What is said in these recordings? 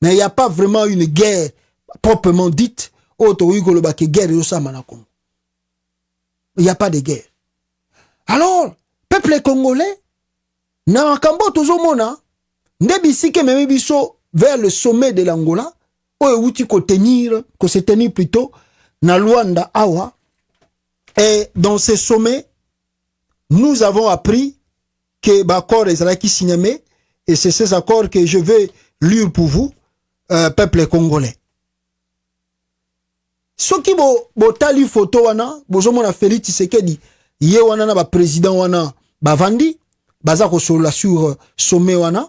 Mais il n'y a pas vraiment une guerre proprement dite. Guerre il n'y a pas de guerre. Alors, peuple congolais, na makambo tozomona, ndebisike memebiso vers le sommet de l'Angola, où tu se tenir plutôt, na Luanda Awa. Et dans ce sommet, nous avons appris que l'accord est signé, et c'est ces accords que je vais lire pour vous, peuple congolais. Ce qui botali photo wana, bozomona Félix Tshisekedi, ye wana na ba président wana, bavandi, baza ko sur sommet wana,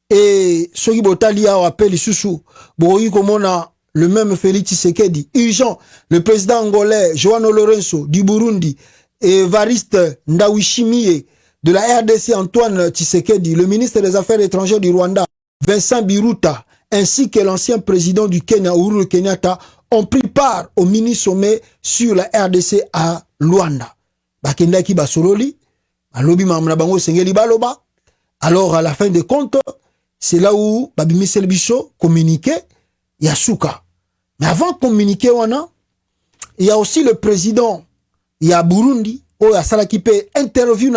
et ce qui botali a appelé Soussou, boyi komona le même Félix Tshisekedi, urgent, le président angolais, João Lourenço, du Burundi, et Evariste Ndawishimiye, de la RDC, Antoine Tshisekedi, le ministre des Affaires étrangères du Rwanda, Vincent Biruta, ainsi que l'ancien président du Kenya, Uhuru Kenyatta, ont pris part au mini-sommet sur la RDC à Luanda. Bakendaki basololi, alobi mamna bango sengeli baloba. Alors, à la fin de compte, c'est là où Babimi Selbiso communiquait, Yasuka. Mais avant de communiquer, il y a aussi le président, il y a Burundi, où il y a Salakipé interview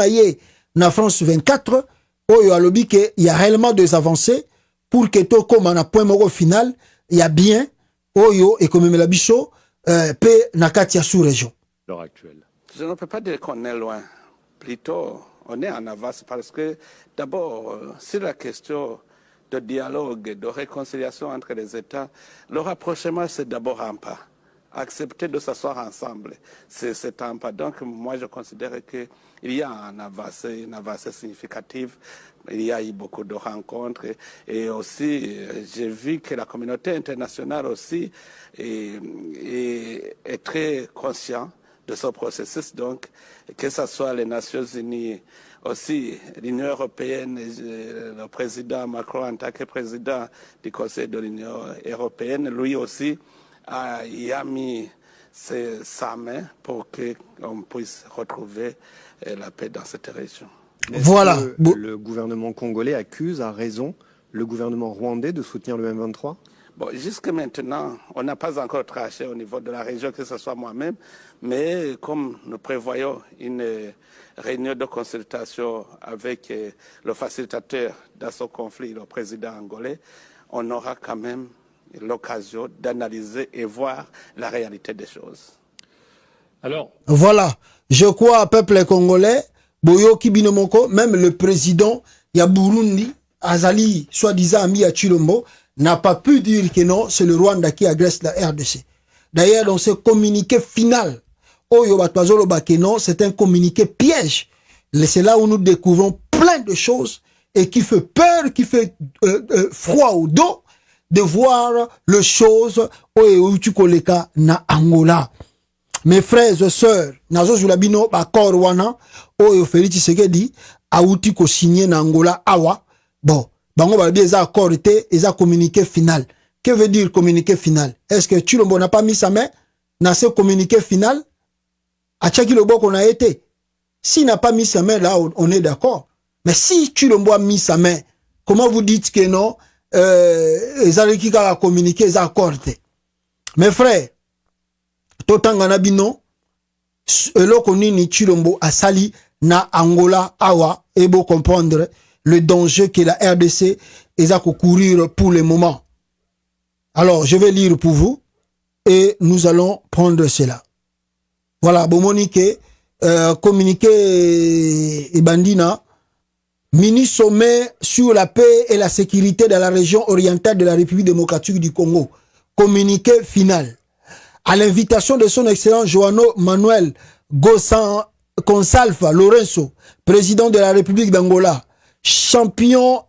na France 24, où il y a lobby qu'il y a réellement des avancées pour que tout comme un point mort final, il y a bien, Oyo et comme la bicho, pe nakatia sous-région. L'heure actuelle. Je ne peux pas dire qu'on est loin. Plutôt, on est en avance parce que d'abord, sur la question de dialogue, de réconciliation entre les États, le rapprochement, c'est d'abord un pas. Accepter de s'asseoir ensemble, c'est un pas. Donc, moi, je considère qu'il y a une avancée significative. Il y a eu beaucoup de rencontres et aussi, j'ai vu que la communauté internationale aussi est très consciente de ce processus. Donc, que ce soit les Nations Unies, aussi l'Union européenne, le président Macron en tant que président du Conseil de l'Union européenne, lui aussi, il a mis sa main pour qu'on puisse retrouver la paix dans cette région. Voilà. Le gouvernement congolais accuse, à raison, le gouvernement rwandais de soutenir le M23 ? Bon, jusqu'à maintenant, on n'a pas encore tranché au niveau de la région, que ce soit moi-même, mais comme nous prévoyons une réunion de consultation avec le facilitateur dans ce conflit, le président angolais, on aura quand même l'occasion d'analyser et voir la réalité des choses. Alors, voilà, je crois, peuple congolais, Boyo Kibinomoko, même le président ya Burundi, Azali, soi-disant ami à Chilombo, n'a pas pu dire que non, c'est le Rwanda qui agresse la RDC. D'ailleurs, dans ce communiqué final, Oyo Batwazolo Bakeno, c'est un communiqué piège. C'est là où nous découvrons plein de choses et qui fait peur, qui fait froid au dos de voir les choses où tu koleka na Angola. Mes frères et sœurs, nazo zulabino bakor wana oyo Félix Tshisekedi auti ko signé na Angola awa. Bon, bango ba bien ça accord était et ça communiqué final. Que veut dire communiqué final? Est-ce que Chilombo n'a pas mis sa main dans ce communiqué final? A Tchaki Lobo qu'on a été. S'il n'a pas mis sa main là, on est d'accord. Mais si Chilombo a mis sa main, comment vous dites que non? Ezaleki a communiqué, ils accordé. Mes frères, totanga bino, eloko nini Chilombo asali na Angola awa, et beau comprendre le danger que la RDC est à courir pour le moment. Alors, je vais lire pour vous et nous allons prendre cela. Voilà, Bomonique, communiqué et bandina, mini-sommet sur la paix et la sécurité dans la région orientale de la République démocratique du Congo. Communiqué final. À l'invitation de son excellent João Manuel Gonçalves Lourenço, président de la République d'Angola, champion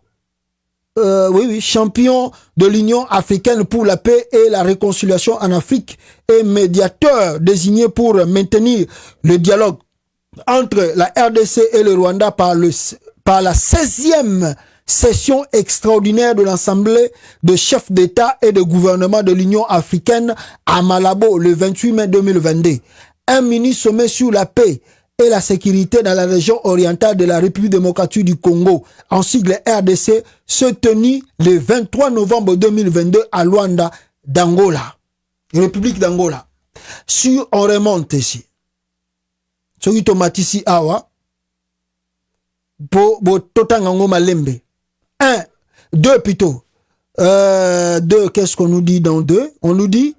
de l'Union africaine pour la paix et la réconciliation en Afrique et médiateur désigné pour maintenir le dialogue entre la RDC et le Rwanda par la 16e session extraordinaire de l'Assemblée de chefs d'État et de gouvernement de l'Union africaine à Malabo le 28 mai 2022. Un mini-sommet sur la paix et la sécurité dans la région orientale de la République démocratique du Congo, en sigle RDC, se tenit le 23 novembre 2022 à Luanda, d'Angola. République d'Angola. Si on remonte ici, ce qui tomate ici, awa, pour totangango malembe. 1, 2 plutôt. 2, qu'est-ce qu'on nous dit dans 2? On nous dit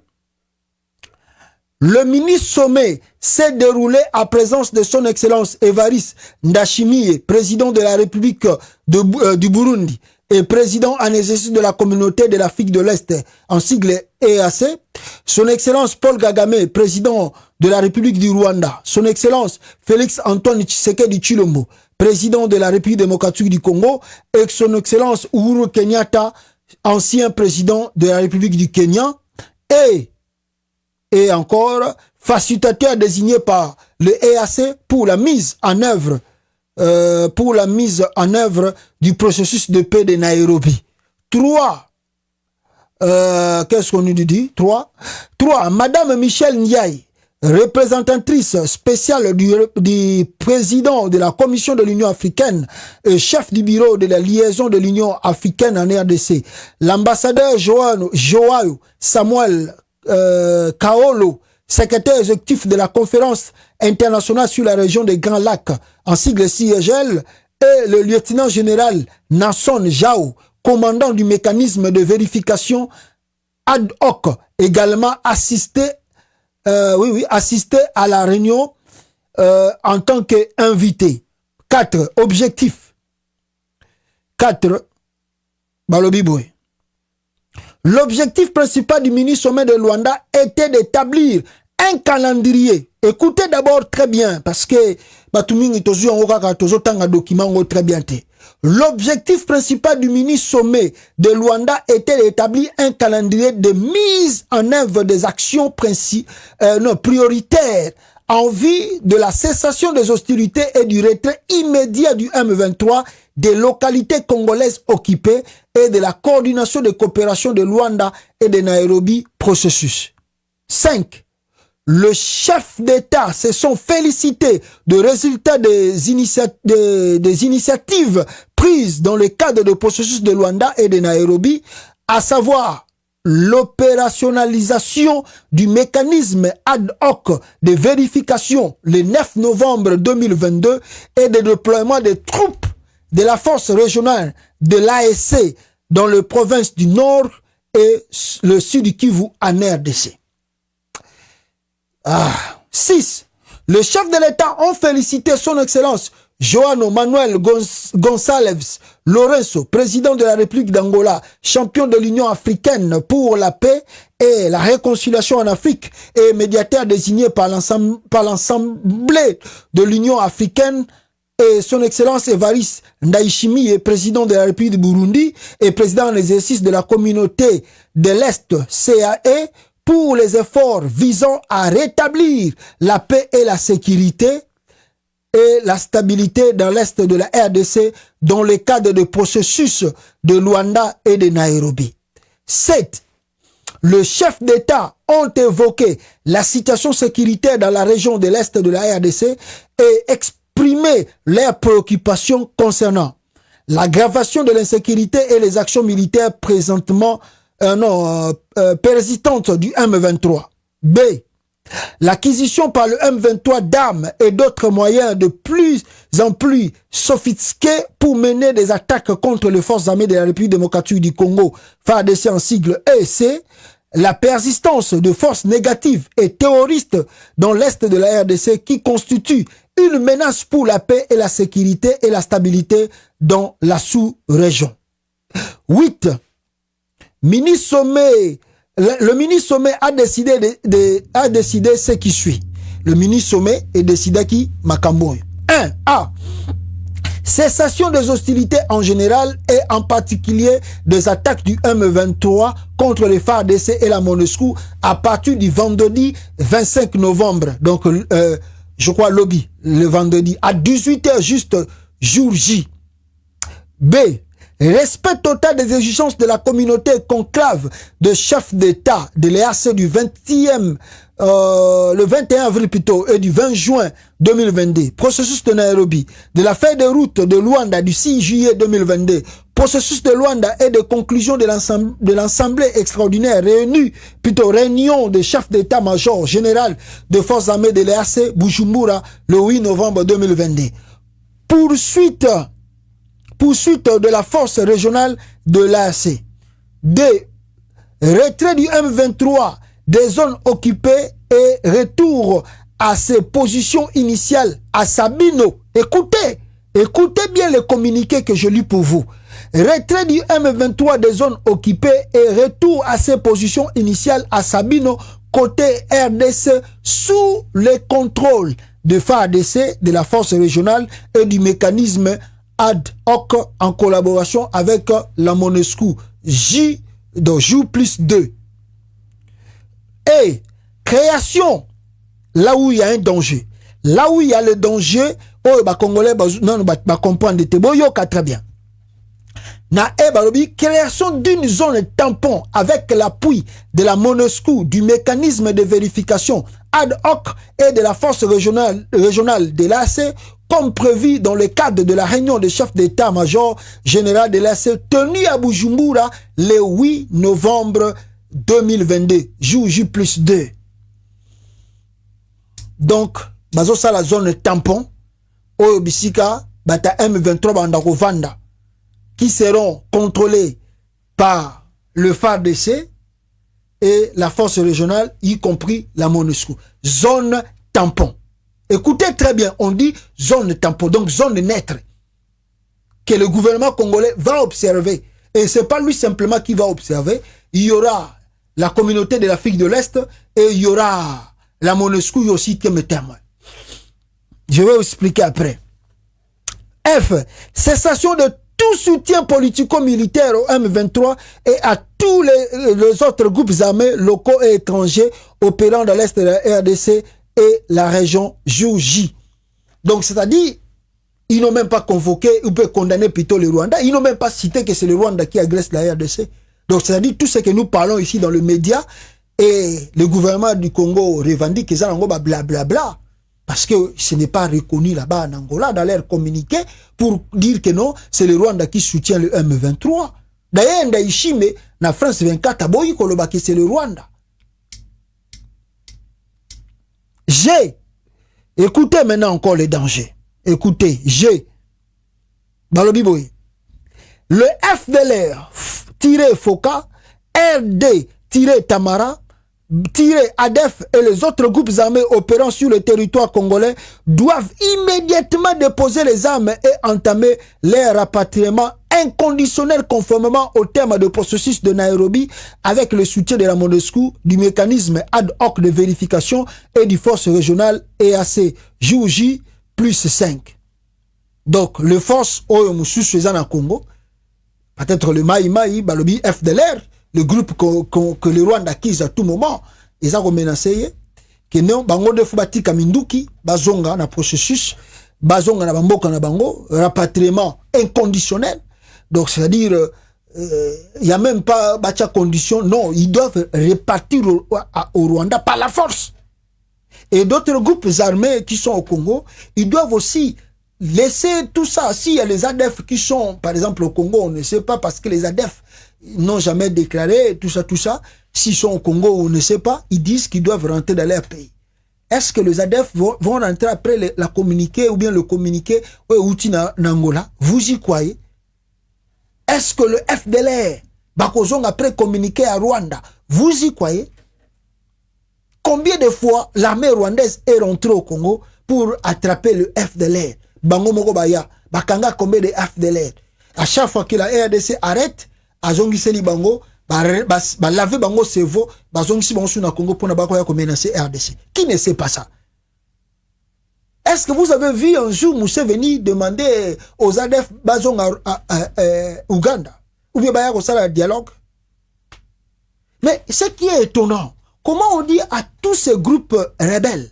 le mini-sommet s'est déroulé à présence de son excellence Évariste Ndayishimiye, président de la République du Burundi et président en exercice de la communauté de l'Afrique de l'Est, en sigle EAC, son excellence Paul Kagame, président de la République du Rwanda, son excellence Félix Antoine Tshisekedi Tshilombo, président de la République démocratique du Congo, et son excellence Uhuru Kenyatta, ancien président de la République du Kenya, et encore facilitateur désigné par le EAC pour la mise en œuvre du processus de paix de Nairobi. 3. Qu'est-ce qu'on nous dit? 3. Madame Michelle Ndiaye, représentatrice spéciale du président de la Commission de l'Union africaine et chef du bureau de la liaison de l'Union africaine en RDC, l'ambassadeur Joao Samuel Kaolo, secrétaire exécutif de la conférence internationale sur la région des Grands Lacs, en sigle CIEGL, et le lieutenant général Nasson Jao, commandant du mécanisme de vérification ad hoc, également assisté à la réunion en tant qu'invité. 4. Objectif. 4. Balobiboué. L'objectif principal du mini-sommet de Luanda était d'établir un calendrier. Écoutez d'abord très bien, parce que très bien. L'objectif principal du mini-sommet de Luanda était d'établir un calendrier de mise en œuvre des actions prioritaires en vue de la cessation des hostilités et du retrait immédiat du M23 des localités congolaises occupées et de la coordination de coopération de Luanda et de Nairobi processus. 5. Le chef d'État se sont félicités de résultats des initiatives prises dans le cadre du processus de Luanda et de Nairobi, à savoir l'opérationnalisation du mécanisme ad hoc de vérification le 9 novembre 2022 et le déploiement des troupes de la force régionale de l'ASC dans les provinces du Nord et le Sud du Kivu en RDC. 6. Le chef de l'État ont félicité son excellence João Manuel Gonçalves Lourenço, président de la République d'Angola, champion de l'Union africaine pour la paix et la réconciliation en Afrique et médiateur désigné par l'Assemblée de l'Union africaine, et son excellence Évariste Ndayishimiye, président de la République du Burundi et président en exercice de la communauté de l'Est CAE, pour les efforts visant à rétablir la paix et la sécurité et la stabilité dans l'Est de la RDC dans le cadre du processus de Luanda et de Nairobi. 7. Le chef d'État ont évoqué la situation sécuritaire dans la région de l'Est de la RDC et exprimé leurs préoccupations concernant l'aggravation de l'insécurité et les actions militaires présentement persistantes du M23. B. L'acquisition par le M23 d'armes et d'autres moyens de plus en plus sophistiqués pour mener des attaques contre les forces armées de la République démocratique du Congo, FARDC en sigle EC, la persistance de forces négatives et terroristes dans l'Est de la RDC qui constituent une menace pour la paix et la sécurité et la stabilité dans la sous-région. 8. Le mini-sommet a décidé ce qui suit. Le mini-sommet est décidé qui Makamboy. 1. A. Cessation des hostilités en général et en particulier des attaques du M23 contre les FARDC et la MONUSCO à partir du vendredi 25 novembre. Donc, je crois lobby, le vendredi, à 18h juste jour J. B. respect total des exigences de la communauté conclave de chefs d'État de l'EAC du 20e, le 21 avril plutôt, et du 20 juin 2022, processus de Nairobi, de la feuille de route de Luanda du 6 juillet 2022, processus de Luanda et de conclusion de l'Assemblée extraordinaire réunion de chefs d'état-major général de forces armées de l'EAC, Bujumbura, le 8 novembre 2022. Poursuite de la force régionale de l'AC, des retraits du M23 des zones occupées et retour à ses positions initiales à Sabino. Écoutez bien le communiqué que je lis pour vous. Retrait du M23 des zones occupées et retour à ses positions initiales à Sabino, côté RDC, sous le contrôle de FARDC, de la force régionale et du mécanisme ad hoc en collaboration avec la MONUSCO J+2. Et création, là où il y a un danger, là où il y a le danger, oh, bah, Congolais, bah, comprendre, très bien. Création d'une zone tampon avec l'appui de la MONUSCO, du mécanisme de vérification ad hoc et de la force régionale de l'AC, comme prévu dans le cadre de la réunion des chefs d'état-major général de l'AC tenue à Bujumbura le 8 novembre 2022, jour J+2. Donc, bazo ça la zone tampon, Oyo Bisika, bata M23 bandako Vanda, qui seront contrôlés par le FARDC et la force régionale, y compris la MONUSCO. Zone tampon. Écoutez très bien, on dit zone tampon, donc zone neutre, que le gouvernement congolais va observer. Et ce n'est pas lui simplement qui va observer, il y aura la communauté de l'Afrique de l'Est et il y aura la MONUSCO aussi qui me témoigne. Je vais vous expliquer après. F. Cessation de tout soutien politico-militaire au M23 et à tous les autres groupes armés locaux et étrangers opérant dans l'Est de la RDC et la région J. Donc, c'est-à-dire, ils n'ont même pas convoqué, ou peut condamner plutôt le Rwanda, ils n'ont même pas cité que c'est le Rwanda qui agresse la RDC. Donc, c'est-à-dire, tout ce que nous parlons ici dans le média, et le gouvernement du Congo revendique que ça, blablabla, parce que ce n'est pas reconnu là-bas en Angola, dans leur communiqué, pour dire que non, c'est le Rwanda qui soutient le M23. D'ailleurs, Ndaïchime, na France 24, à Boyi Kolobaki, c'est le Rwanda. Écoutez maintenant encore les dangers. Écoutez, Balobi Boy. Le FDLR -Foka, RD-Tamara, ADEF et les autres groupes armés opérant sur le territoire congolais doivent immédiatement déposer les armes et entamer leur rapatriement inconditionnel conformément au terme de processus de Nairobi avec le soutien de la MONUSCO, du mécanisme ad hoc de vérification et du force régionale EAC J+5. Donc, les forces au Congo, peut-être le Maï, Balobi, FDLR, le groupe que le Rwanda acquise à tout moment, ils ont menacé que non, bango de Fubati Kaminduki, bazonga na processus, bazonga na bamboka na bango, rapatriement inconditionnel. Donc, c'est-à-dire, il n'y a même pas bacha condition, non, ils doivent répartir au Rwanda par la force. Et d'autres groupes armés qui sont au Congo, ils doivent aussi laisser tout ça. S'il y a les ADF qui sont, par exemple, au Congo, on ne sait pas parce que les ADF n'ont jamais déclaré tout ça. S'ils sont au Congo, on ne sait pas. Ils disent qu'ils doivent rentrer dans leur pays. Est-ce que les ADF vont rentrer après la communiqué ou bien le communiqué Angola? Vous y croyez? Est-ce que le FDLR Bakozong après communiqué à Rwanda? Vous y croyez? Combien de fois l'armée rwandaise est rentrée au Congo pour attraper le FDLR? Bango Moko Baya, Bakanga combien de FDLR? À chaque fois que la RDC arrête, Azongiseli Bango, laver Bango cerveau, Bazongisi Bango sur Congo pour Nabakoya comme menacer RDC. Qui ne sait pas ça? Est-ce que vous avez vu un jour Moussé venir demander aux ADF Bazong à Ouganda? Ou bien Baya Kosala dialogue? Mais ce qui est étonnant, comment on dit à tous ces groupes rebelles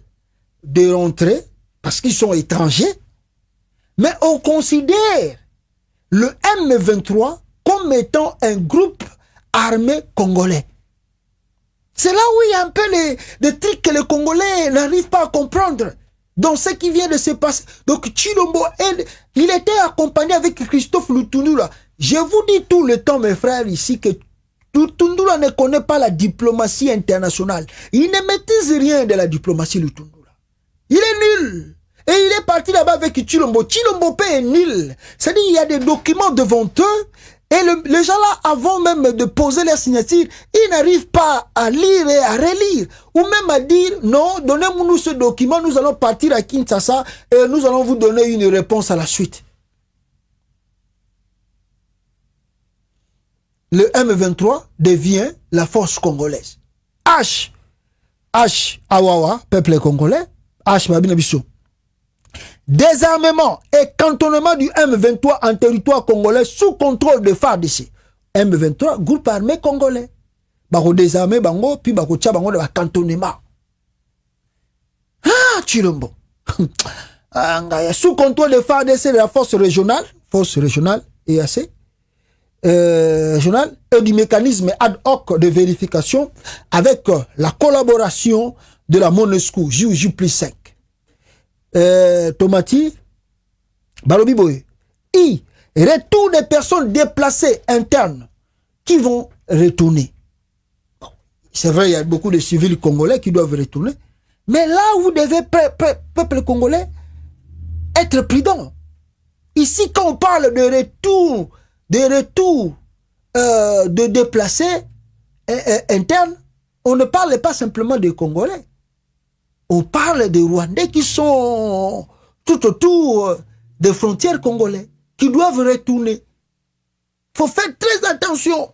de rentrer, parce qu'ils sont étrangers, mais on considère le M23 comme étant un groupe armé congolais. C'est là où il y a un peu des trucs que les Congolais n'arrivent pas à comprendre. Dans ce qui vient de se passer. Donc Tshilombo, il était accompagné avec Christophe Lutundula. Je vous dis tout le temps, mes frères, ici, que Lutundula ne connaît pas la diplomatie internationale. Il ne maîtrise rien de la diplomatie Lutundula. Il est nul. Et il est parti là-bas avec Tshilombo. Tshilombo est nul. C'est-à-dire qu'il y a des documents devant eux. Et les gens là, avant même de poser leur signature, ils n'arrivent pas à lire et à relire. Ou même à dire, non, donnez-nous ce document, nous allons partir à Kinshasa et nous allons vous donner une réponse à la suite. Le M23 devient la force congolaise. Awawa, peuple congolais, Babinabiso. Désarmement et cantonnement du M23 en territoire congolais sous contrôle de FARDC. M23, groupe armé congolais. Bako désarmé bango, puis bako tcha bango de cantonnement. Ah, Tshilombo. Sous contrôle de FARDC de la force régionale EAC, régionale, et du mécanisme ad hoc de vérification avec la collaboration de la MONUSCO, JUJ+5. Tomati, Balobi Boye. Retour des personnes déplacées internes qui vont retourner. Bon, c'est vrai, il y a beaucoup de civils congolais qui doivent retourner. Mais là, vous devez, peuple congolais, être prudent. Ici, quand on parle de retour, de déplacés internes, on ne parle pas simplement des Congolais. On parle des Rwandais qui sont tout autour des frontières congolaises, qui doivent retourner. Il faut faire très attention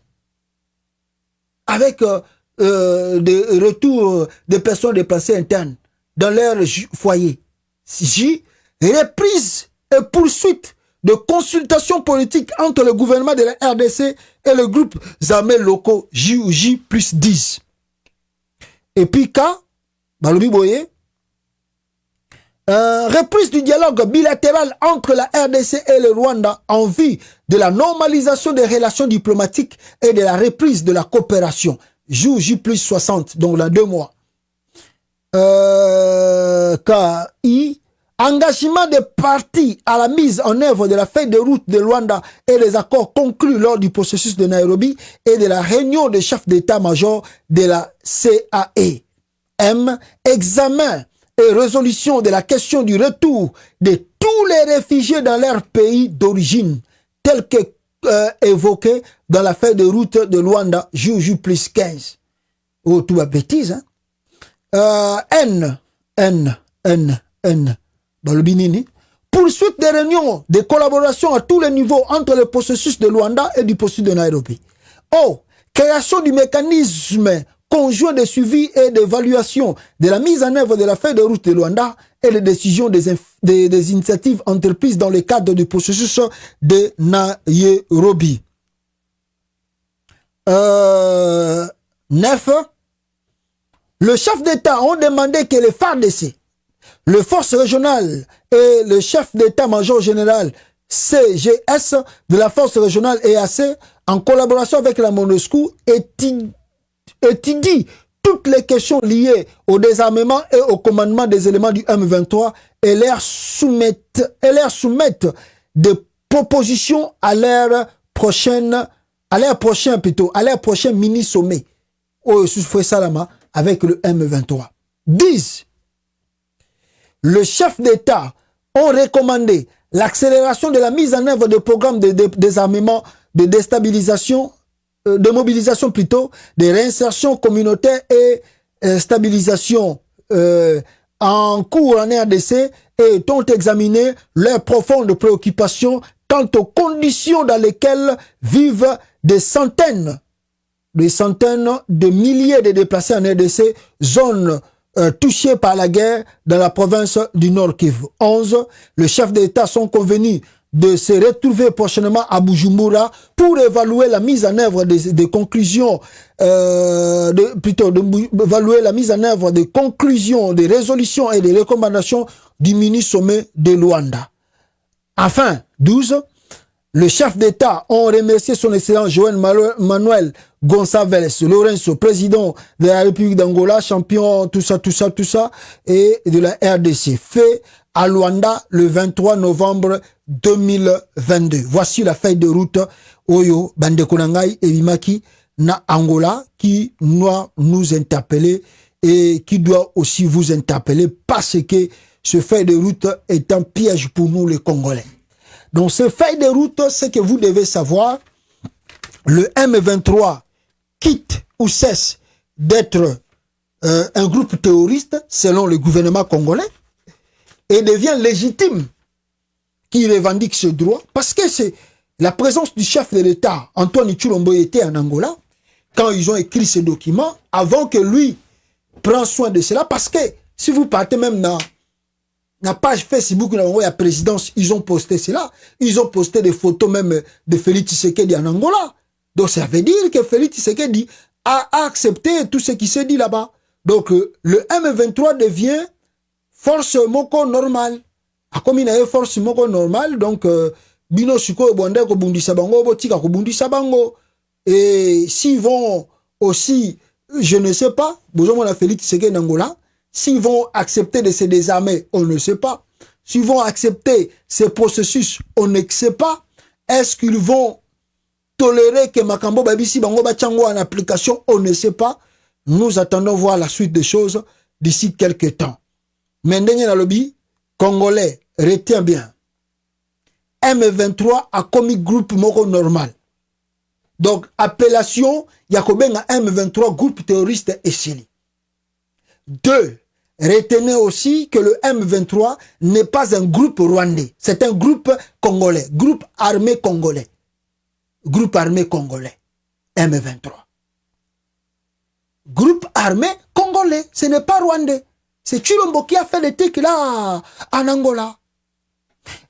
avec des retours des personnes déplacées internes dans leur foyer. Reprise et poursuite de consultations politiques entre le gouvernement de la RDC et le groupe armés locaux JUJ+10. Et puis quand Balobi Boye, reprise du dialogue bilatéral entre la RDC et le Rwanda en vue de la normalisation des relations diplomatiques et de la reprise de la coopération. JUJ+60, donc dans 2 mois. KI, engagement des partis à la mise en œuvre de la feuille de route de Rwanda et des accords conclus lors du processus de Nairobi et de la réunion des chefs d'état-major de la CAE. Examen et résolution de la question du retour de tous les réfugiés dans leur pays d'origine, tel que évoqué dans la feuille de route de Luanda, JUJ+15. Oh, tout ma bêtise, hein? Balobinini. Poursuite des réunions de collaboration à tous les niveaux entre le processus de Luanda et du processus de Nairobi. Oh, création du mécanisme conjoint de suivi et d'évaluation de la mise en œuvre de la feuille de route de Luanda et les décisions des initiatives entreprises dans le cadre du processus de Nairobi. 9. Le chef d'État ont demandé que les FARDC, le force régionale et le chef d'état-major général CGS de la force régionale EAC, en collaboration avec la MONUSCO, étudie toutes les questions liées au désarmement et au commandement des éléments du M23 et leur soumettent des propositions à leur prochain mini-sommet au Soufoué Salama avec le M23. 10. Le chef d'État ont recommandé l'accélération de la mise en œuvre de programmes de désarmement, de déstabilisation, de mobilisation plutôt, de réinsertion communautaire et stabilisation en cours en RDC et ont examiné leurs profondes préoccupations quant aux conditions dans lesquelles vivent des centaines de milliers de déplacés en RDC, zone touchée par la guerre dans la province du Nord Kivu. 11. Les chefs d'État sont convenus de se retrouver prochainement à Bujumbura pour évaluer la mise en œuvre des conclusions, évaluer la mise en œuvre des conclusions, des résolutions et des recommandations du mini-sommet de Luanda. Enfin, 12. le chef d'État ont remercié son excellence João Manuel Gonçalves Lourenço, président de la République d'Angola, champion, tout ça, et de la RDC, fait à Luanda le 23 novembre 2022. Voici la feuille de route Oyo Bandekonangai et Bimaki na Angola qui doit nous interpeller et qui doit aussi vous interpeller parce que ce feuille de route est un piège pour nous les Congolais. Donc ce feuille de route, c'est que vous devez savoir, le M23 quitte ou cesse d'être un groupe terroriste selon le gouvernement congolais et devient légitime qui revendique ce droit parce que c'est la présence du chef de l'État, Antoine Tshilombo, était en Angola quand ils ont écrit ce document avant que lui prenne soin de cela parce que si vous partez même dans la page Facebook de la présidence, ils ont posté cela. Ils ont posté des photos même de Félix Tshisekedi en Angola. Donc ça veut dire que Félix Tshisekedi a accepté tout ce qui s'est dit là-bas. Donc le M23 devient force moko normale. A comme il y a force moko normale, donc bino suko bonde ko bundisa bango botika ko bundisa bango. Et s'ils vont aussi, je ne sais pas, besoin de Félix Tshisekedi en Angola. S'ils vont accepter de se désarmer, on ne sait pas. S'ils vont accepter ces processus, on ne sait pas. Est-ce qu'ils vont tolérer que Makambo Babisi Bango Bachango en application? On ne sait pas. Nous attendons voir la suite des choses d'ici quelques temps. Maintenant, dans le lobby, Congolais, retiens bien. M23 a commis groupe moko normal. Donc, appellation, Yakobenga M23, groupe terroriste et Chili. 2. Retenez aussi que le M23 n'est pas un groupe rwandais. C'est un groupe congolais. Groupe armé congolais. Groupe armé congolais. M23. Groupe armé congolais. Ce n'est pas rwandais. C'est Tshilombo qui a fait des trucs là en Angola.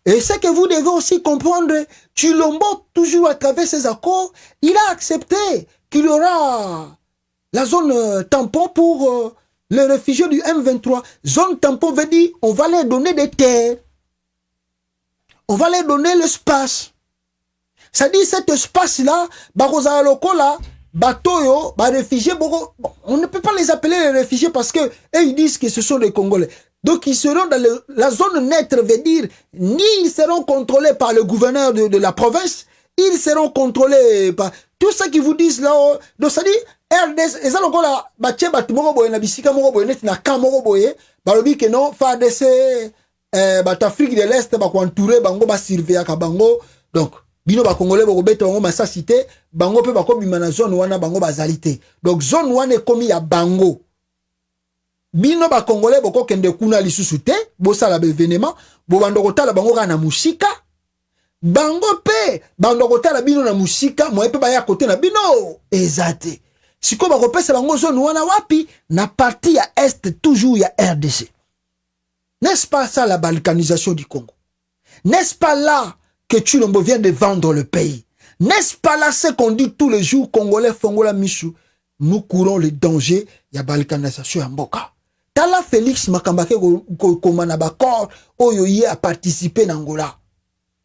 Et ce que vous devez aussi comprendre, Tshilombo, toujours à travers ses accords, il a accepté qu'il y aura la zone tampon pour les réfugiés du M23. Zone tampon veut dire on va leur donner des terres. On va leur donner l'espace. Ça dit cet espace-là, Barosa Lokola, Batoyo, réfugiés, on ne peut pas les appeler les réfugiés parce que ils disent que ce sont des Congolais. Donc ils seront dans la zone neutre, veut dire ni ils seront contrôlés par le gouverneur de la province, ils seront contrôlés par tout ce qu'ils vous disent là. Donc ça dit RDC, et ça donc là, bache batumoko boye na bisika moko boye net na kamoko boye, balobi que non, FARDC, Afrique de l'Est ba ko entourer bango ba surveiller ka bango. Donc bino ba congolais ba ko beta bango masasité, bango pe ba ko bima na zone wana bango bazalité. Donc zone wana est commis ya bango. Bino ba congolais boko kende kuna lisusu te, bo sala bevenement, bo bandoko tala bango kana musika. Bango pe bandoko tala bino na musika, mo pe ba ya côté na bino ezate. Siko ba kopesa bango zone wana wapi na partie ya est toujours ya RDC. N'est-ce pas ça la balkanisation du Congo? N'est-ce pas là que Tshilombo vient de vendre le pays? N'est-ce pas là ce qu'on dit tous les jours, Congolais, Fongola, Michou? Nous courons le danger, ya balkanisation ya mboka. Tala Félix Makambake Komanabakor, Oyoye a participé en Angola.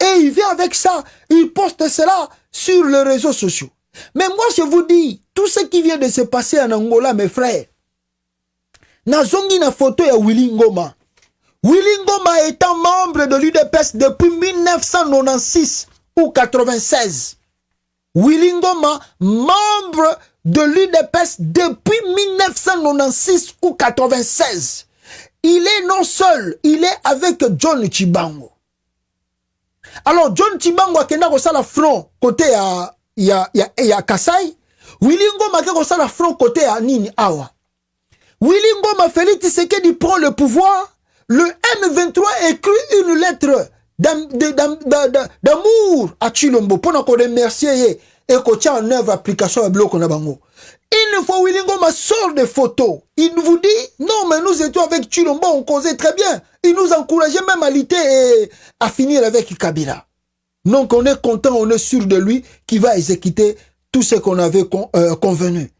Et il vient avec ça, il poste cela sur les réseaux sociaux. Mais moi je vous dis, tout ce qui vient de se passer en Angola, mes frères, nazongi na photo ya Willy Ngoma. Willy Ngoma étant membre de l'UDPS depuis 1996 ou 96. Willy Ngoma, membre de l'UDPS depuis 1996 ou 96. Il est non seul, il est avec John Tshimbango. Alors John Tshimbango a kenda ko sala front côté ya Kasai. Willy Ngoma ko sala front côté ya nini awa. Willy Ngoma Félix Tshisekedi prend le pouvoir. Le M23 écrit une lettre d'amour à Tshilombo pour nous remercier et qu'on tient en œuvre l'application à bloc na bango. Une fois Willy Ngoma sort des photos, il vous dit non mais nous étions avec Tshilombo, on causait très bien. Il nous encourageait même à lutter et à finir avec Kabila. Donc on est content, on est sûr de lui qui va exécuter tout ce qu'on avait convenu.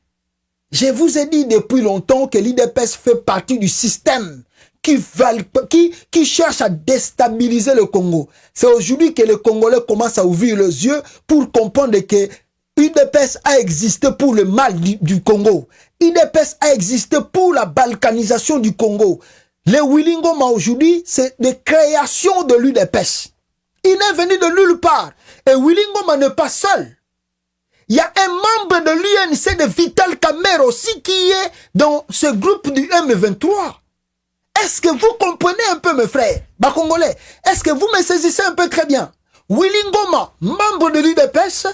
Je vous ai dit depuis longtemps que l'IDPS fait partie du système qui cherchent à déstabiliser le Congo. C'est aujourd'hui que les Congolais commencent à ouvrir les yeux pour comprendre que UDPS a existé pour le mal du Congo. UDPS a existé pour la balkanisation du Congo. Le Willy Ngoma aujourd'hui, c'est des créations de l'UDPS. Il n'est venu de nulle part. Et Willy Ngoma n'est pas seul. Il y a un membre de l'UNC de Vital Kamerhe aussi qui est dans ce groupe du M23. Est-ce que vous comprenez un peu, mes frères, Congolais? Est-ce que vous me saisissez un peu très bien? Willy Ngoma, membre de l'UDPS,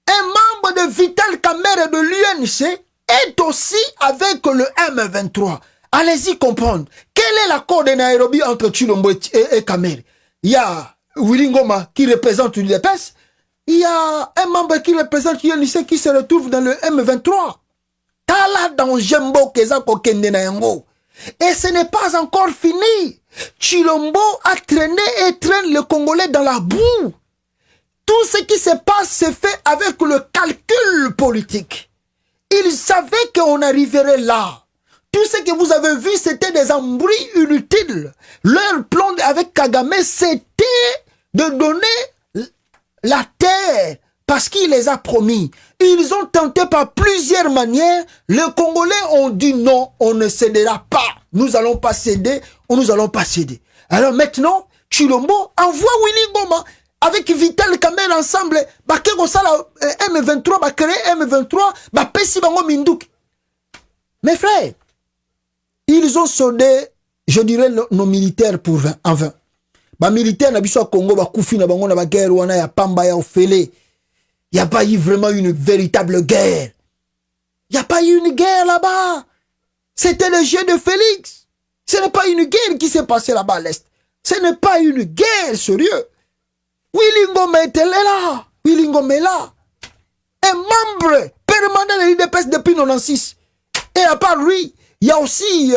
un membre de Vital Kamerhe de l'UNC, est aussi avec le M23. Allez-y comprendre. Quel est l'accord de Nairobi entre Chilombo et Kamerhe? Il y a Willy Ngoma qui représente l'UDPS. Il y a un membre qui représente l'UNC qui se retrouve dans le M23. Tala dans Jembo Kezako Kende na yango. Et ce n'est pas encore fini. Chilombo a traîné et traîne le Congolais dans la boue. Tout ce qui se passe se fait avec le calcul politique. Ils savaient qu'on arriverait là. Tout ce que vous avez vu, c'était des embrouilles inutiles. Leur plan avec Kagame, c'était de donner la terre parce qu'il les a promis. Ils ont tenté par plusieurs manières. Les Congolais ont dit non, on ne cédera pas. Nous allons pas céder, ou nous allons pas céder. Alors maintenant, Chilombo envoie Willy Ngoma avec Vital Kamerhe ensemble. M23, créer M23, Pessi Bango Mindouk. Mes frères, ils ont soldé, je dirais, nos militaires en vain. Militaires na biso Congo koufi na bango na ba guerre wana ya pamba ya ofele. Il n'y a pas eu vraiment une véritable guerre. Il n'y a pas eu une guerre là-bas. C'était le jeu de Félix. Ce n'est pas une guerre qui s'est passée là-bas à l'Est. Ce n'est pas une guerre, sérieux. Willy Ngoma était là. Willy Ngoma est là. Un membre permanent de l'UDPS depuis 1996. Et à part lui, il y a aussi,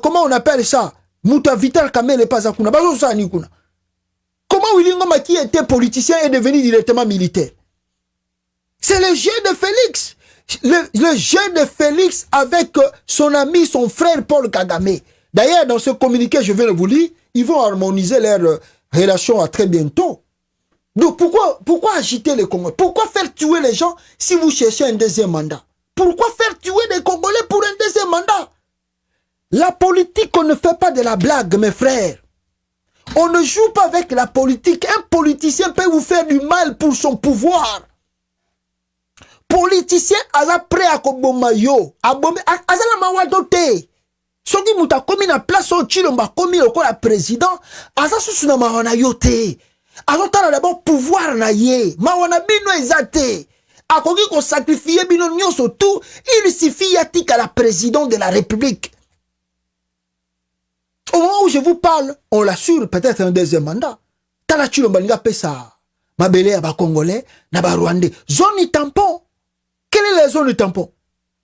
comment on appelle ça? Mouta Vital Kamerhe pas Zakuna. Comment Willy Ngoma qui était politicien est devenu directement militaire? C'est le jeu de Félix. Le jeu de Félix avec son ami, son frère Paul Kagame. D'ailleurs, dans ce communiqué, je vais le vous lire, ils vont harmoniser leurs relations à très bientôt. Donc pourquoi agiter les Congolais? Pourquoi faire tuer les gens si vous cherchez un deuxième mandat? Pourquoi faire tuer des Congolais pour un deuxième mandat? La politique, on ne fait pas de la blague, mes frères. On ne joue pas avec la politique. Un politicien peut vous faire du mal pour son pouvoir. Politicien, aza prêt à koboma yo. Aza la mawadote. Soki muta komi na place au Chilomba komi loko la président. Aza susu na mawana yote. Aza tala d'abord pouvoir na ye. Mawana bino ezate. Akoki ko sacrifier bino nyonso tout. Il suffit yatika la président de la République. Au moment où je vous parle, on l'assure peut-être un deuxième mandat. Tala Chilomba nga pesa. Mabele ya ba Congolais na ba Rwandais. Zone tampon. Quelle est la zone tampon?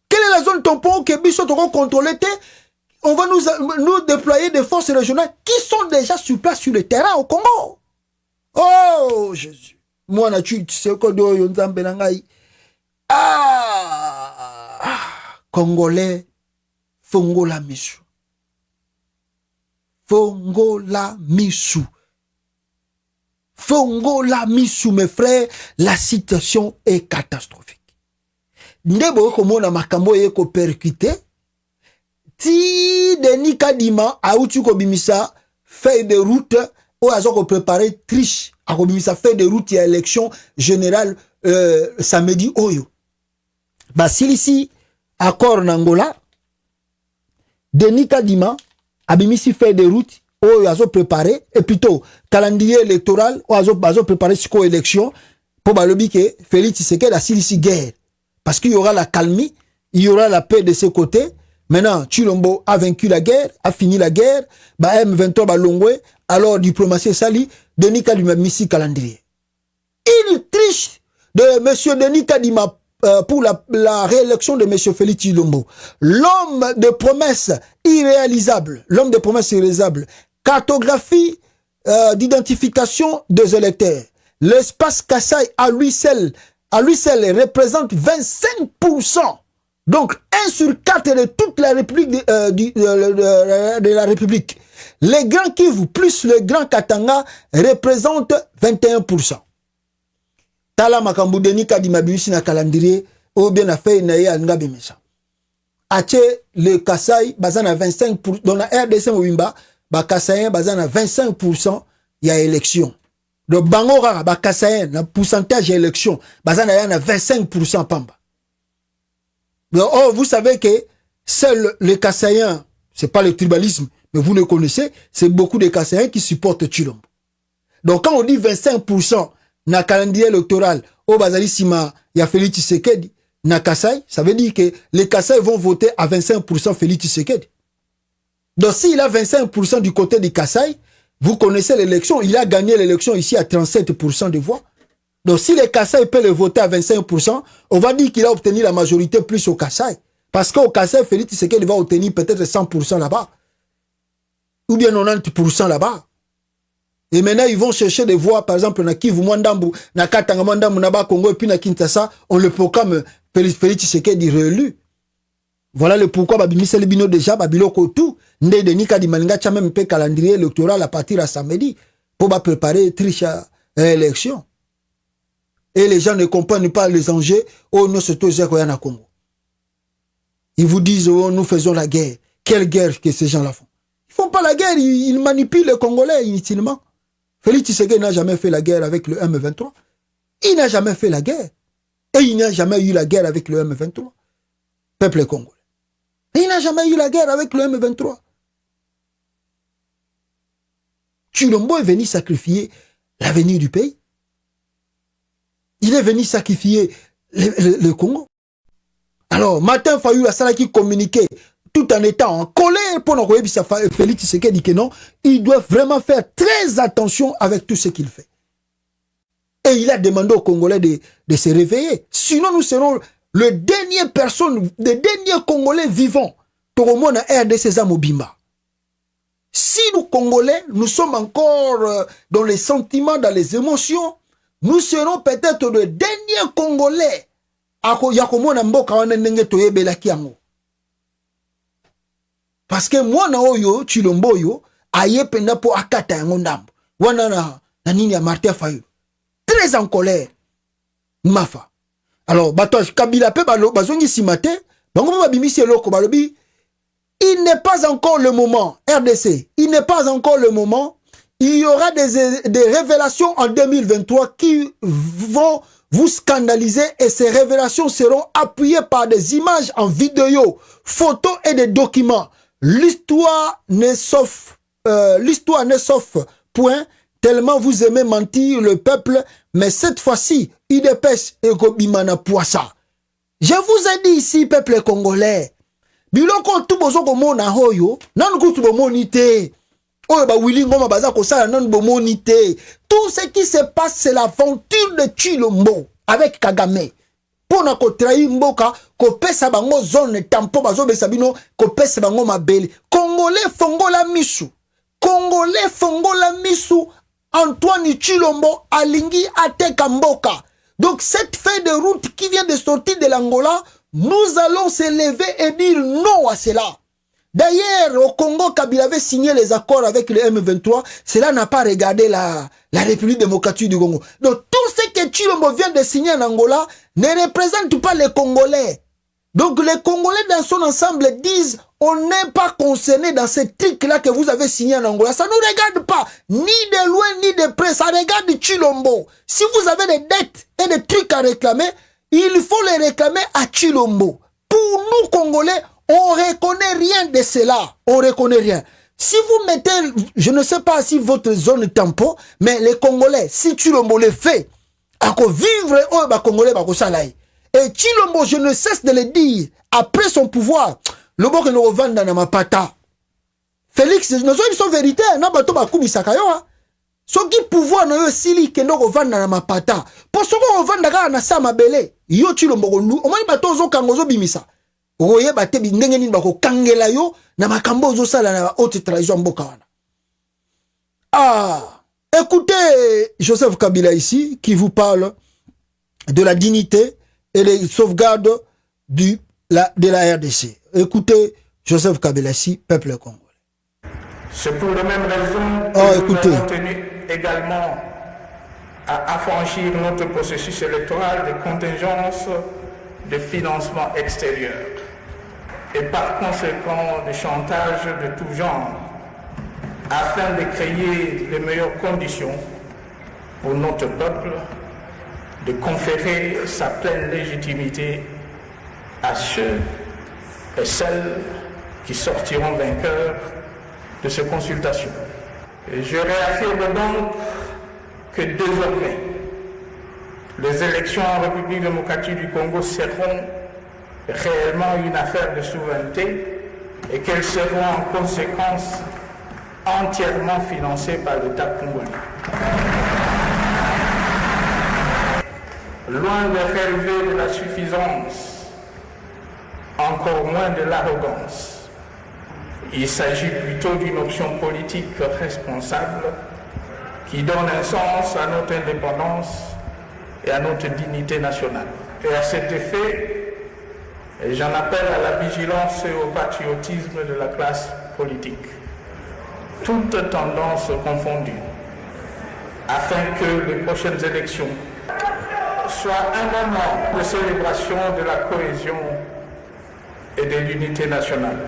Quelle est la zone tampon que Bissot auront contrôlé? On va nous déployer des forces régionales qui sont déjà sur place sur le terrain au Congo. Oh Jésus. Moi, tu sais quoi de Congolais, Fongola Missou. Fongola Missou. Fongola Missou, mes frères, la situation est catastrophique. Ndebo komona makambo yeko percuté. Ti Denis Kadima a outu ko bimisa feuille de route ou a ko préparer triche a ko bimisa feuille de route ya élection générale samedi oyo. Basilisi accord n'Angola. Denis Kadima a bimisi feuille de route oyo a préparer et plutôt calendrier électoral ou a préparer siko élection pour balobi que Félix Tshisekedi a silisi guerre. Parce qu'il y aura la calmie, il y aura la paix de ses côtés. Maintenant, Chilombo a vaincu la guerre, a fini la guerre. M23 ba longwe, alors diplomatie sali, Denis Kadima missi calendrier. Il triche de M. Denis Kadima pour la réélection de M. Félix Chilombo. L'homme de promesses irréalisables. L'homme de promesses irréalisables. Cartographie d'identification des électeurs. L'espace Kassai à lui seul représente 25% Donc, 1 sur 4 de toute la République de la République. Les Grands Kivu plus le Grand Katanga représentent 21%. Tala makambu deni kadima bisi na calendrier ou bien na fait na ya nga bimisa. Ache le Kasai bazana 25%, dans la RDC Mobimba, ba Kasayen bazana 25% ya élection. Le Bangora ba Kasayen na pourcentage ya élection bazana ya na 25% pamba. Oh, vous savez que seuls les Kasaïens, c'est pas le tribalisme, mais vous le connaissez, c'est beaucoup de Kasaïens qui supportent Tshilombo. Donc quand on dit 25% na calendrier électoral au Bazali Sima, il y a Félix Tshisekedi, na Kasai, ça veut dire que les Kasai vont voter à 25% Félix Tshisekedi. Donc s'il a 25% du côté du Kasai, vous connaissez l'élection, il a gagné l'élection ici à 37% de voix. Donc si les Kassai peuvent le voter à 25%, on va dire qu'il a obtenu la majorité plus au Kassai. Parce qu'au Kassai, Félix Tshisekedi va obtenir peut-être 100% là-bas. Ou bien 90% là-bas. Et maintenant, ils vont chercher des voix, par exemple, na Kivu Mwandambu, na Katanga Mwandambu, na Congo, et puis na Kinshasa, on le proclame Félix Tshisekedi réélu. Voilà le pourquoi Babimisa Libino déjà, Babiloko tout, Nde de Nika di Malinga, tcha même un calendrier électoral à partir à samedi, pour préparer triche à l'élection. Et les gens ne comprennent pas les enjeux. Oh, nous, c'est tous à Congo. Ils vous disent, oh, nous faisons la guerre. Quelle guerre que ces gens-là font? Ils font pas la guerre, ils manipulent les Congolais inutilement. Félix Tshisekedi n'a jamais fait la guerre avec le M23. Il n'a jamais fait la guerre. Et il n'a jamais eu la guerre avec le M23. Peuple congolais. Et il n'a jamais eu la guerre avec le M23. Tshilombo est venu sacrifier l'avenir du pays. Il est venu sacrifier le Congo. Alors, Martin Fayulu a ça qui communiquait tout en étant en colère pour nous Félix Tshisekedi dit que non, il doit vraiment faire très attention avec tout ce qu'il fait. Et il a demandé aux Congolais de se réveiller. Sinon, nous serons les dernières personnes, les derniers Congolais vivants. Togomo na RDC Mobimba. Si nous Congolais, nous sommes encore dans les sentiments, dans les émotions, nous serons peut-être les derniers Congolais. Parce que moi na oyo Tshilombo yo aye penda po akata yango ndambo. Wana na nini ya Martin Fayulu. Très en colère. Mafa. Alors bato Kabila pe bazongi simate, bango ba bimisi eloko balobi, il n'est pas encore le moment RDC. Il n'est pas encore le moment. Il y aura des révélations en 2023 qui vont vous scandaliser et ces révélations seront appuyées par des images en vidéo, photos et des documents. L'histoire n'est sauf point, tellement vous aimez mentir le peuple, mais cette fois-ci, il dépêche et Gobimana Poissa. Je vous ai dit ici, peuple congolais, biloko tout bozo komona hoyo, nan kutu bomonite. Tout ce qui se passe, c'est l'aventure de Tshilombo avec Kagame. Pour na ko trahi mboka, ko pesa bango zone tampo bazo besabino, ko pesa bango mabeli. Congolais fongola misu. Congolais fongola misu. Antoine Tshilombo alingi ateka mboka. Donc cette feuille de route qui vient de sortir de l'Angola, nous allons se lever et dire non à cela. D'ailleurs, au Congo, Kabila avait signé les accords avec le M23. Cela n'a pas regardé la République démocratique du Congo. Donc, tout ce que Tshilombo vient de signer en Angola ne représente pas les Congolais. Donc, les Congolais dans son ensemble disent, on n'est pas concerné dans ce truc-là que vous avez signé en Angola. Ça ne nous regarde pas, ni de loin, ni de près. Ça regarde Tshilombo. Si vous avez des dettes et des trucs à réclamer, il faut les réclamer à Tshilombo. Pour nous, Congolais, on reconnaît rien de cela. On reconnaît rien. Si vous mettez, je ne sais pas si votre zone tampon, mais les Congolais, si Tshilombo le fait, à vivre, oh, Congolais, et Tshilombo, je ne cesse de le dire, après son pouvoir, le bon que nous revendons dans ma pata. Félix, nous sommes vérité, n'a pas tout bakou bisakayo, ce qui pouvoir nous sili que nous revendons dans ma pata. Pour ce qu'on revend dans na sa mabele, yo Tshilombo, au moins bateau zo kangozo bimisa. Oye bate ndenge nini bako kangela yo na makambo zo sala na haute trahison mboka wana. Ah, écoutez Joseph Kabila ici qui vous parle de la dignité et des sauvegardes du de la RDC. Écoutez Joseph Kabila ici, peuple congolais. C'est pour les mêmes raisons que nous avons tenu également à affranchir notre processus électoral de contingence de financement extérieur et par conséquent de chantage de tout genre afin de créer les meilleures conditions pour notre peuple de conférer sa pleine légitimité à ceux et celles qui sortiront vainqueurs de ces consultations. Et je réaffirme donc que désormais, les élections en République démocratique du Congo seront réellement une affaire de souveraineté et qu'elles seront en conséquence entièrement financées par l'État congolais. Loin de relever de la suffisance, encore moins de l'arrogance, il s'agit plutôt d'une option politique responsable qui donne un sens à notre indépendance et à notre dignité nationale. Et à cet effet, j'en appelle à la vigilance et au patriotisme de la classe politique, toutes tendances confondues, afin que les prochaines élections soient un moment de célébration de la cohésion et de l'unité nationale.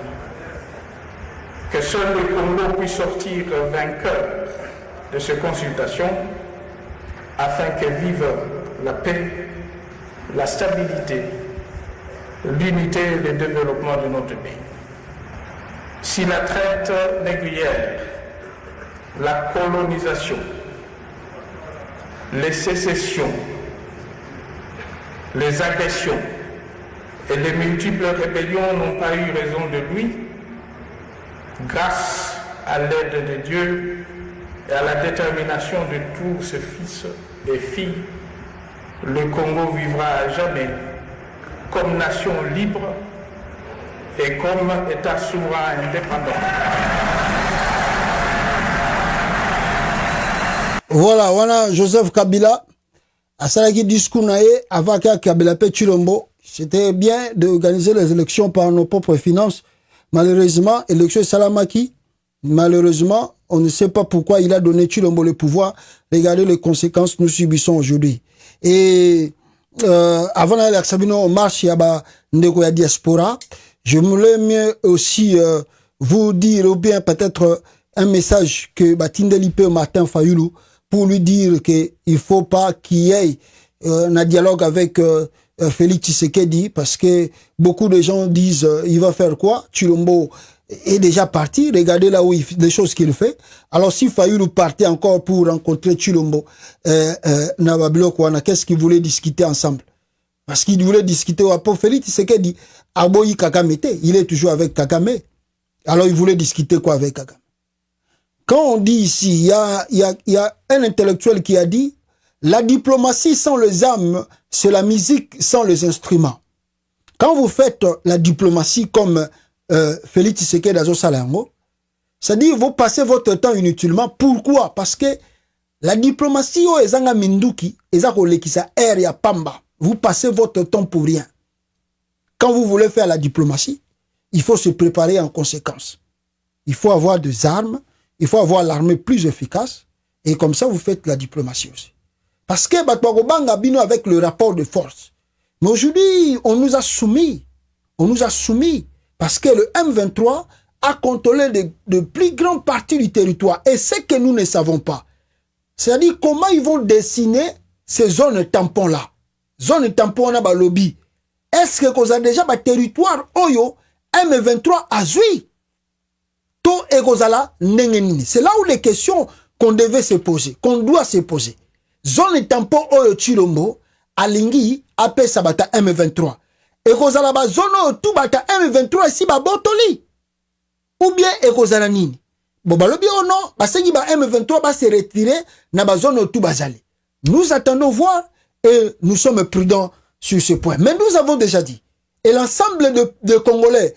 Que seul le Congo puisse sortir vainqueur de ces consultations afin que vive la paix, la stabilité, l'unité et le développement de notre pays. Si la traite négrière, la colonisation, les sécessions, les agressions et les multiples rébellions n'ont pas eu raison de lui, grâce à l'aide de Dieu et à la détermination de tous ses fils et filles, le Congo vivra à jamais comme nation libre et comme État souverain indépendant. Voilà, voilà Joseph Kabila. À Salaki discours avant que Kabila paie Chilombo, c'était bien d'organiser les élections par nos propres finances. Malheureusement, élection Salamaki, malheureusement, on ne sait pas pourquoi il a donné Chilombo le pouvoir. Regardez les conséquences que nous subissons aujourd'hui. Et avant d'aller à Sabino, on marche, il y a la diaspora. Je voulais mieux aussi vous dire, ou bien peut-être un message que Tindelipe Martin Fayoulou, pour lui dire qu'il ne faut pas qu'il y ait un dialogue avec Félix Tshisekedi, parce que beaucoup de gens disent il va faire quoi? Chilombo est déjà parti, regardez là où les choses qu'il fait. Alors si Fayoulou partait encore pour rencontrer Chilombo, qu'est-ce qu'ils voulaient discuter ensemble? Parce qu'ils voulaient discuter pour Félix Tshisekedi. Aboyi Kagame, il est toujours avec Kagame. Alors il voulait discuter quoi avec Kagame? Quand on dit ici, il y a un intellectuel qui a dit la diplomatie sans les armes, c'est la musique sans les instruments. Quand vous faites la diplomatie comme Félix Tshisekedi Azo Salango, c'est-à-dire vous passez votre temps inutilement. Pourquoi? Parce que la diplomatie au ezanga minduki, ezako lekisa air ya pamba. Vous passez votre temps pour rien. Quand vous voulez faire la diplomatie, il faut se préparer en conséquence. Il faut avoir des armes, il faut avoir l'armée plus efficace, et comme ça vous faites la diplomatie aussi. Parce que Batouagobanga bino avec le rapport de force. Mais aujourd'hui, on nous a soumis. On nous a soumis. Parce que le M23 a contrôlé de plus grandes parties du territoire. Et ce que nous ne savons pas, c'est-à-dire comment ils vont dessiner ces zones tampons-là. Zones tampons na lobby. Est-ce que vous avez déjà un territoire Oyo M23 a zui? To et Gozala nengenini. C'est là où les questions qu'on devait se poser, qu'on doit se poser. Zone tampon Oyo Chilombo, Alingi, Ape Sabata M23. Et Gozala ba zone Oyo tout bata M23 ici ba botoli. Ou bien et Gozala nini. Bon ba lobi ou non, ba sengi ba M23 ba se retirer na ba zone Oyo tout bazali. Nous attendons voir et nous sommes prudents sur ce point. Mais nous avons déjà dit, et l'ensemble de Congolais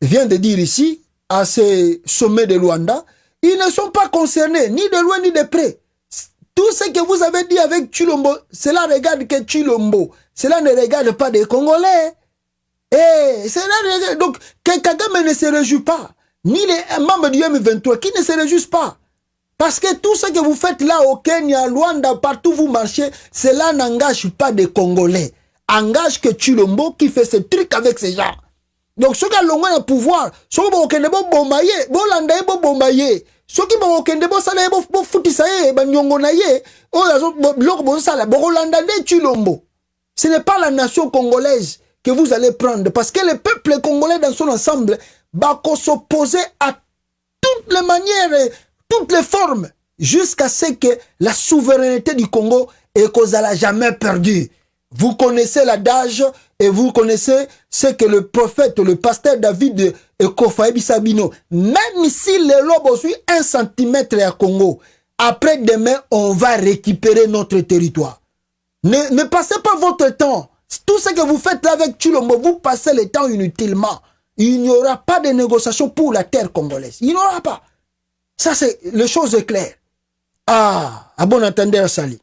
vient de dire ici, à ce sommet de Luanda, ils ne sont pas concernés, ni de loin ni de près. Tout ce que vous avez dit avec Chilombo, cela regarde que Chilombo. Cela ne regarde pas des Congolais. Et c'est là, donc, que Kagame ne se réjouit pas, ni les membres du M23 qui ne se réjouissent pas. Parce que tout ce que vous faites là au Kenya, Luanda, partout vous marchez, cela n'engage pas des Congolais. Engage que Tshilombo qui fait ce truc avec ces gens. Donc, ceux qui ont le pouvoir, ceux qui ont le bombaye, Bolanda est bombaye. Ceux qui ont le salaire, foutisaye, nyongonaye, Tshilombo. Ce n'est pas la nation congolaise que vous allez prendre. Parce que le peuple congolais dans son ensemble va s'opposer à toutes les manières, toutes les formes, jusqu'à ce que la souveraineté du Congo est qu'on n'a jamais perdu. Vous connaissez l'adage et vous connaissez ce que le prophète, le pasteur David Ekofaebi Sabino, même si le lobe suit 1 centimètre à Congo, après demain, on va récupérer notre territoire. Ne passez pas votre temps. Tout ce que vous faites là avec Tshilombo, vous passez le temps inutilement. Il n'y aura pas de négociation pour la terre congolaise. Il n'y aura pas. Ça, c'est, les choses est claires. Ah, à bon entendeur, Sali.